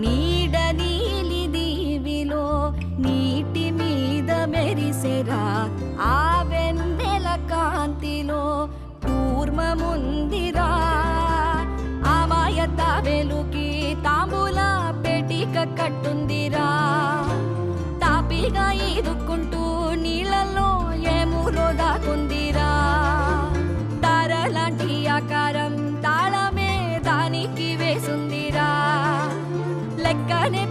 నీడ నీలి దీవిలో నీటి మీద మెరిసెరా ఆ వెన్నెల కాంతిలో కూర్మముందిరా అమాయత వెలుకి తాంబూల పెటిక కట్టుందిరా తాపిగా ఈదుకుంటూ నీళ్ళల్లో ఏములో దాకుందిరా తారలాంటి ఆకారం తాళమే దానికి వేసుందిరా లెక్కనే